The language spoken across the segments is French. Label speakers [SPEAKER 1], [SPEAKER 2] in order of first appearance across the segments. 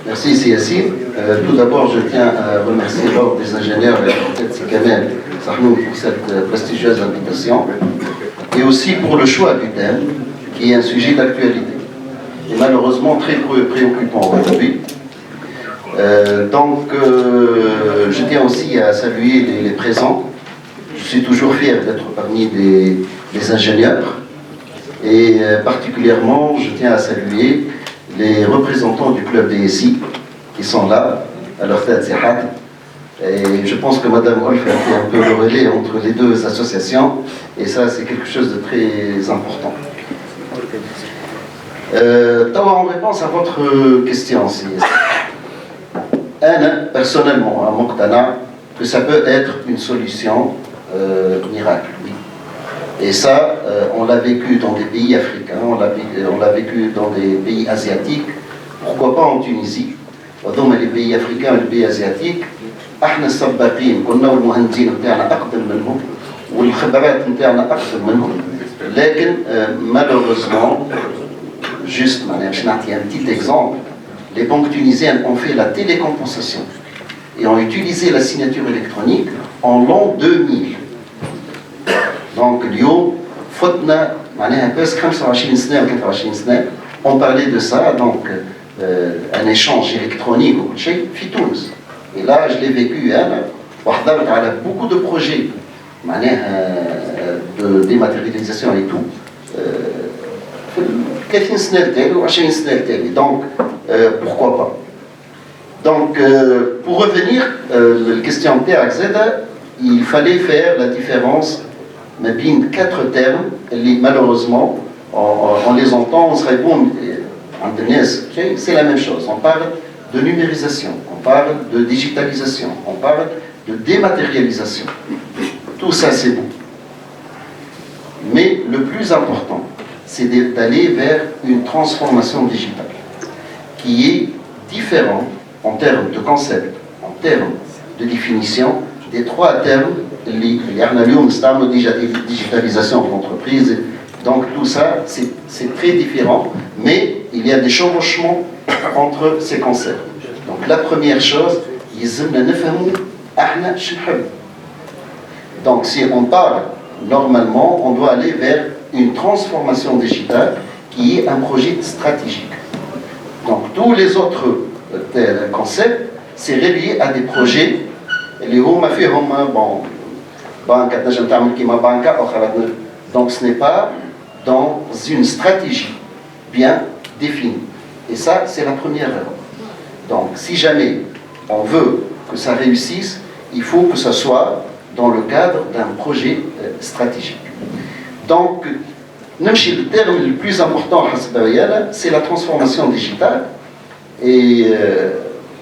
[SPEAKER 1] Merci Siyassine. Tout d'abord, je tiens à remercier l'Ordre des ingénieurs et peut-être Sikamel Sahnoun pour cette prestigieuse invitation et aussi pour le choix du thème qui est un sujet d'actualité et malheureusement très préoccupant aujourd'hui. Je tiens aussi à saluer les présents. Je suis toujours fier d'être parmi des ingénieurs et particulièrement je tiens à saluer les représentants du club DSI qui sont là, à leur tête c'est Had. Et je pense que Madame Wolf a fait un peu le relais entre les deux associations et ça c'est quelque chose de très important. En réponse à votre question, personnellement, à Moktana, que ça peut être une solution miracle, oui. Et ça, on l'a vécu dans des pays africains, on l'a vécu dans des pays asiatiques, pourquoi pas en Tunisie. Dans les pays africains et les pays asiatiques, احنا السباقين كنا والمهندسين نتاعنا اقدم منهم والخبرات نتاعنا اقدم منهم لكن malheureusement juste je n'ai un petit exemple, les banques tunisiennes ont fait la télécompensation et ont utilisé la signature électronique en l'an 2000. Donc اليوم فتنا معناها بس 25 سنه و 23 سنه on parlait de ça, donc un échange électronique ou quelque chose في تونس. Et là, je l'ai vécu, وحضرت على beaucoup de projets de dématérialisation et tout. 30 سنة التالي و 20 سنة التالي. Donc, pourquoi pas. Donc, pour revenir la question TRZ, il fallait faire la différence entre 4 termes, et malheureusement, on les entend, on se répond, c'est la même chose. On parle de numérisation, on parle de digitalisation, on parle de dématérialisation. Tout ça, c'est bon. Mais le plus important, c'est d'aller vers une transformation digitale qui est différente en termes de concept, en termes de définition des 3 termes. Digitalisation de l'entreprise. Donc tout ça, c'est très différent, mais il y a des chevauchements entre ces concepts. Donc la première chose, donc si on parle, normalement, on doit aller vers une transformation digitale qui est un projet stratégique. Donc tous les autres concepts, c'est relié à des projets. Donc ce n'est pas dans une stratégie bien définie. Et ça, c'est la première erreur. Donc si jamais on veut que ça réussisse, il faut que ça soit dans le cadre d'un projet stratégique. Donc, le terme le plus important, c'est la transformation digitale. Et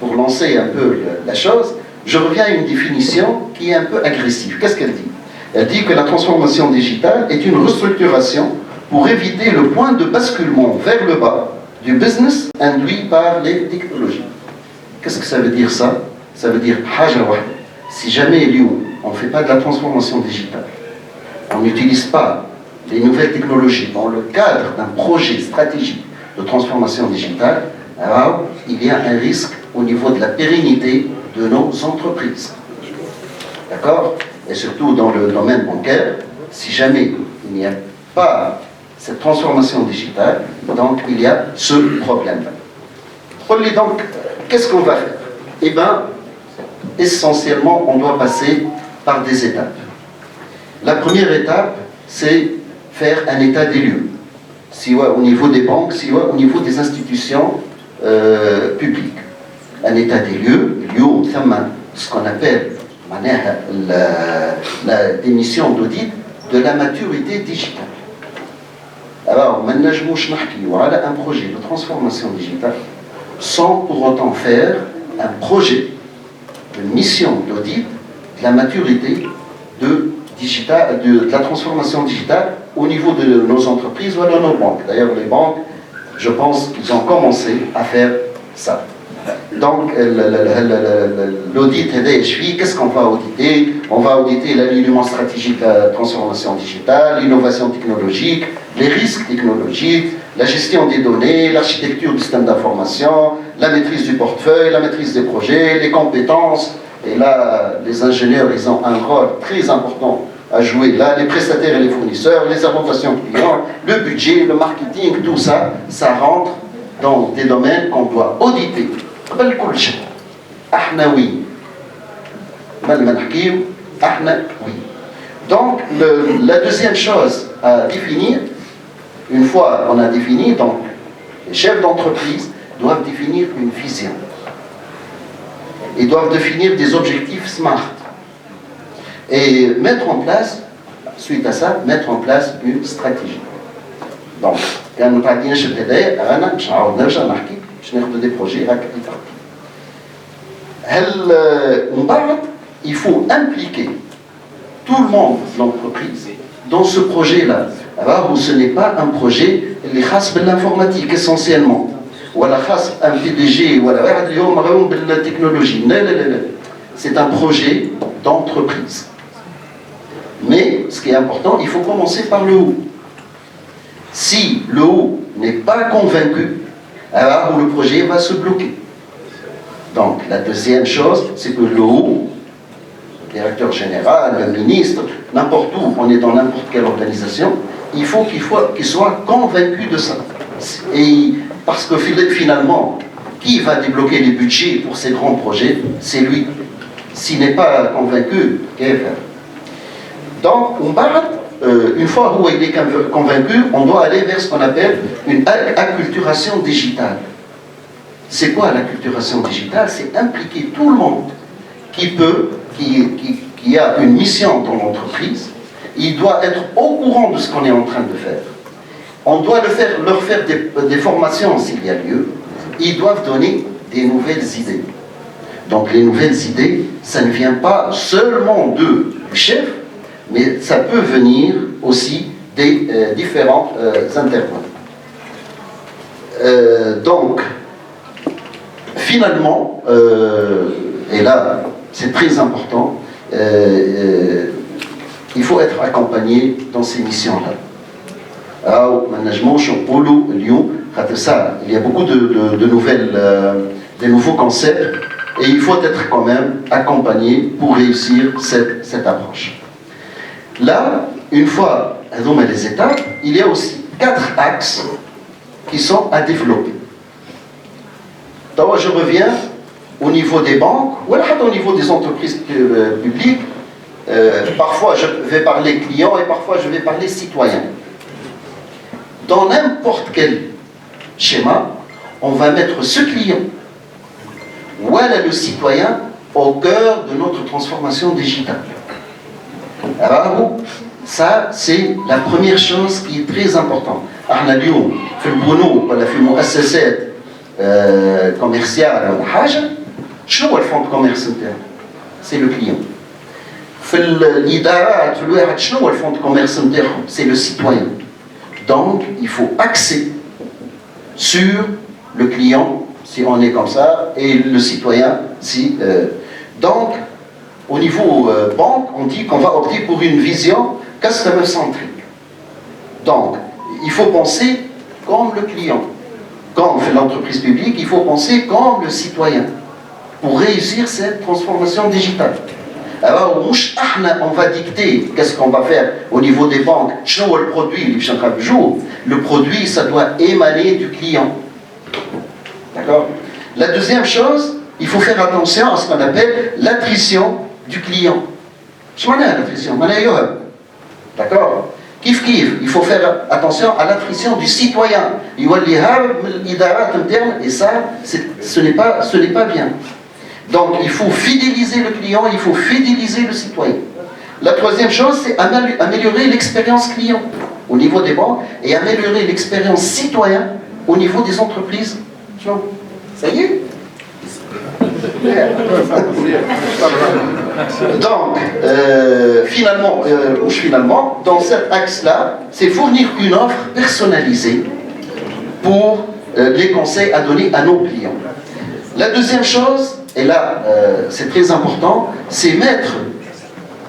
[SPEAKER 1] pour lancer un peu la chose, je reviens à une définition qui est un peu agressive. Qu'est-ce qu'elle dit? Elle dit que la transformation digitale est une restructuration pour éviter le point de basculement vers le bas du business induit par les technologies. Qu'est-ce que ça veut dire ça? Ça veut dire, si jamais on ne fait pas de la transformation digitale, on n'utilise pas les nouvelles technologies dans le cadre d'un projet stratégique de transformation digitale, alors il y a un risque au niveau de la pérennité de nos entreprises. D'accord? Et surtout dans le domaine bancaire, si jamais il n'y a pas cette transformation digitale, donc il y a ce problème. Donc, qu'est-ce qu'on va faire? Eh bien, essentiellement, on doit passer par des étapes. La première étape, c'est faire un état des lieux, soit au niveau des banques, soit au niveau des institutions publiques. Un état des lieux, ce qu'on appelle la démission d'audit de la maturité digitale. Alors, maintenant, je vais un projet de transformation digitale sans pour autant faire un projet de mission d'audit de la maturité de la transformation digitale au niveau de nos entreprises ou de nos banques. D'ailleurs, les banques, je pense qu'ils ont commencé à faire ça. Donc, l'audit, qu'est-ce qu'on va auditer? On va auditer l'alignement stratégique de la transformation digitale, l'innovation technologique, les risques technologiques, la gestion des données, l'architecture du système d'information, la maîtrise du portefeuille, la maîtrise des projets, les compétences. Et là, les ingénieurs, ils ont un rôle très important à jouer. Là, les prestataires et les fournisseurs, les orientations clients, le budget, le marketing, tout ça, ça rentre dans des domaines qu'on doit auditer. Donc, la deuxième chose à définir, une fois on a défini, donc les chefs d'entreprise doivent définir une vision. Ils doivent définir des objectifs SMART. Et mettre en place, suite à ça, mettre en place une stratégie. Donc, quand nous parlons de des projets, il faut impliquer tout le monde de l'entreprise dans ce projet-là. Alors, ce n'est pas un projet qui est de l'informatique essentiellement. Ou un PDG, ou la technologie. Non. C'est un projet d'entreprise. Mais ce qui est important, il faut commencer par le haut. Si le haut n'est pas convaincu, alors le projet va se bloquer. Donc la deuxième chose, c'est que le haut, le directeur général, le ministre, n'importe où, on est dans n'importe quelle organisation, il faut qu'il soit convaincu de ça. Et parce que finalement, qui va débloquer les budgets pour ces grands projets? C'est lui. S'il n'est pas convaincu, qu'est-ce qu'il fait? Donc, une fois où il est convaincu, on doit aller vers ce qu'on appelle une acculturation digitale. C'est quoi l'acculturation digitale? C'est impliquer tout le monde qui a une mission dans l'entreprise. Il doit être au courant de ce qu'on est en train de faire. On doit leur faire des formations s'il y a lieu. Ils doivent donner des nouvelles idées. Donc les nouvelles idées, ça ne vient pas seulement du chef, mais ça peut venir aussi des différents intervenants. Donc, finalement, et là, c'est très important, il faut être accompagné dans ces missions-là. Il y a beaucoup de nouveaux concepts et il faut être quand même accompagné pour réussir cette approche. Là, une fois les étapes, il y a aussi 4 axes qui sont à développer. Donc, je reviens au niveau des banques, ou au niveau des entreprises publiques. Parfois, je vais parler clients et parfois, je vais parler citoyens. Dans n'importe quel schéma, on va mettre ce client, ou le citoyen, au cœur de notre transformation digitale. Alors, ça, c'est la première chose qui est très importante. احنا اليوم في البنوك ولا في مؤسسات كوميرسيال ولا حاجه شنو هو الفون كوميرس نتاعو؟ سي لو كليون. في الادارات في الواحد شنو هو الفون كوميرس نتاعهم؟ سي لو سيتويان. Donc il faut axer sur le client si on est comme ça et le citoyen si donc au niveau banque on dit qu'on va opter pour une vision customer centric. Donc il faut penser comme le client. Comme fait l'entreprise publique, il faut penser comme le citoyen pour réussir cette transformation digitale. Alors, on va dicter qu'est-ce qu'on va faire au niveau des banques. Le produit, ça doit émaner du client. D'accord? La deuxième chose, il faut faire attention à ce qu'on appelle l'attrition du client. L'attrition. D'accord? Kif kif, il faut faire attention à l'attrition du citoyen. Et ça, ce n'est pas bien. Donc il faut fidéliser le client, il faut fidéliser le citoyen. La troisième chose, c'est améliorer l'expérience client au niveau des banques et améliorer l'expérience citoyen au niveau des entreprises. Ça y est? Donc, finalement, dans cet axe-là, c'est fournir une offre personnalisée pour les conseils à donner à nos clients. La deuxième chose, et là, c'est très important, c'est mettre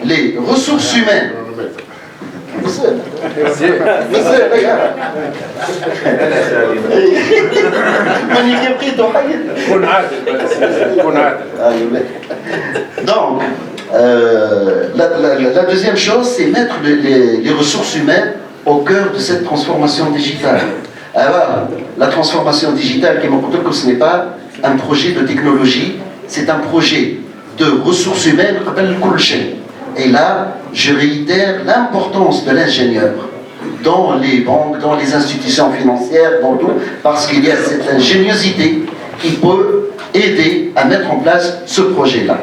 [SPEAKER 1] les ressources humaines Donc, la deuxième chose, c'est mettre les ressources humaines au cœur de cette transformation digitale. Alors, la transformation digitale, ce n'est pas un projet de technologie, c'est un projet de ressources humaines. Et là, je réitère l'importance de l'ingénieur dans les banques, dans les institutions financières, dans tout, parce qu'il y a cette ingéniosité qui peut aider à mettre en place ce projet-là.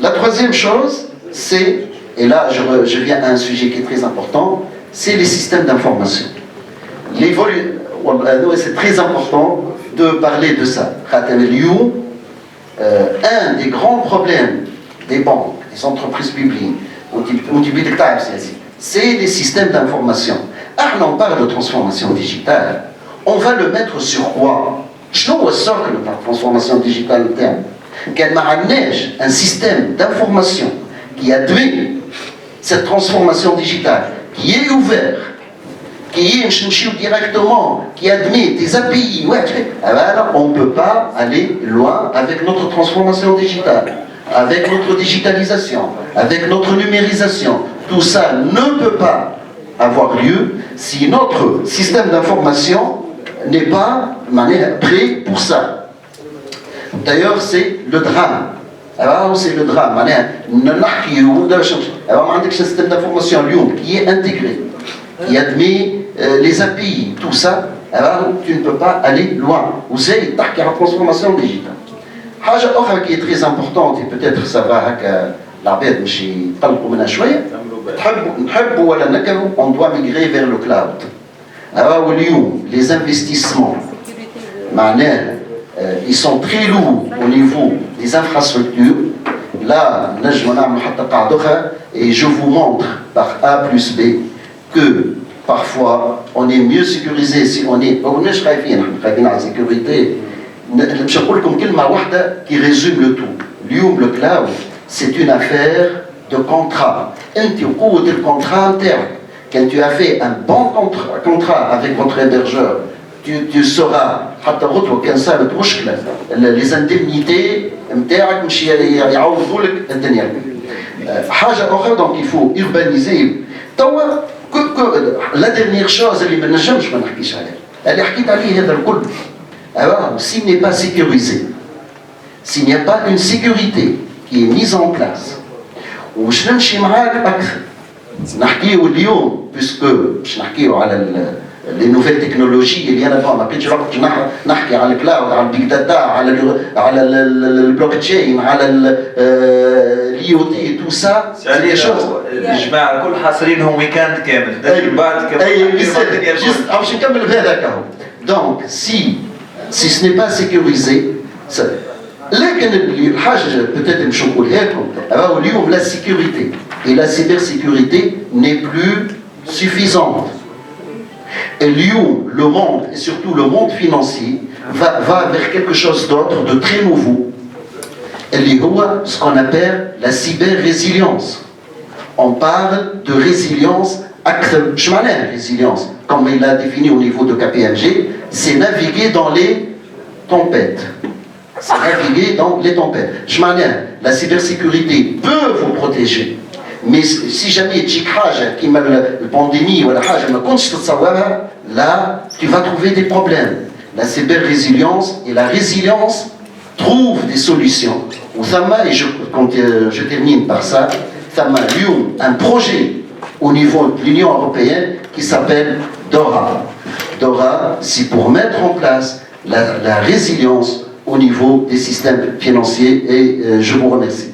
[SPEAKER 1] La troisième chose, c'est, et là je viens à un sujet qui est très important, c'est les systèmes d'information. C'est très important de parler de ça. Un des grands problèmes des banques, des entreprises publiques, c'est les systèmes d'information. On parle de transformation digitale. On va le mettre sur quoi? Je ne sais pas la transformation digitale un système d'information qui admet cette transformation digitale, qui est ouvert, qui est directement, qui admet des API. Alors on ne peut pas aller loin avec notre transformation digitale, avec notre digitalisation, avec notre numérisation. Tout ça ne peut pas avoir lieu si notre système d'information n'est pas prêt pour ça. D'ailleurs, c'est le drame. Alors, c'est le drame. Un système d'information qui est intégré, qui admet les API, tout ça, alors tu ne peux pas aller loin. Vous savez, la transformation digitale. Chose autre qui est très importante, et peut-être ça va l'abed chez Talqoumena Chouaya, on doit migrer vers le cloud. Alors, les investissements, ils sont très lourds au niveau des infrastructures. Là, et je vous montre par A plus B que parfois on est mieux sécurisé si on est. La sécurité. Je vais vous dire qui résume le tout. Le cloud, c'est une affaire de contrat. Quand tu as fait un bon contrat avec votre hébergeur, tu sauras les indemnités donc il faut urbaniser. La dernière chose alors s'il n'est pas sécurisé, s'il n'y a pas une sécurité qui est mise en place, puisque les nouvelles technologies, il y en a pas. Après, je vais parler de le cloud, de big data, de le blockchain, de l'IoT et tout ça.
[SPEAKER 2] C'est des choses. Je mets à كل حاصرينهم week-end كامل.
[SPEAKER 1] Donc, si ce n'est pas sécurisé, peut-être une chose la sécurité et la cybersécurité n'est plus suffisante. Et le monde, et surtout le monde financier, va vers quelque chose d'autre, de très nouveau. Ce qu'on appelle la cyber-résilience. On parle de résilience, résilience, comme il a défini au niveau de KPMG, c'est naviguer dans les tempêtes. C'est naviguer dans les tempêtes. La cybersécurité peut vous protéger. Mais si jamais tu as une pandémie ou là, tu vas trouver des problèmes. La cyber-résilience et la résilience trouvent des solutions. Et je termine par ça, un projet au niveau de l'Union européenne qui s'appelle DORA. DORA, c'est pour mettre en place la résilience au niveau des systèmes financiers et je vous remercie.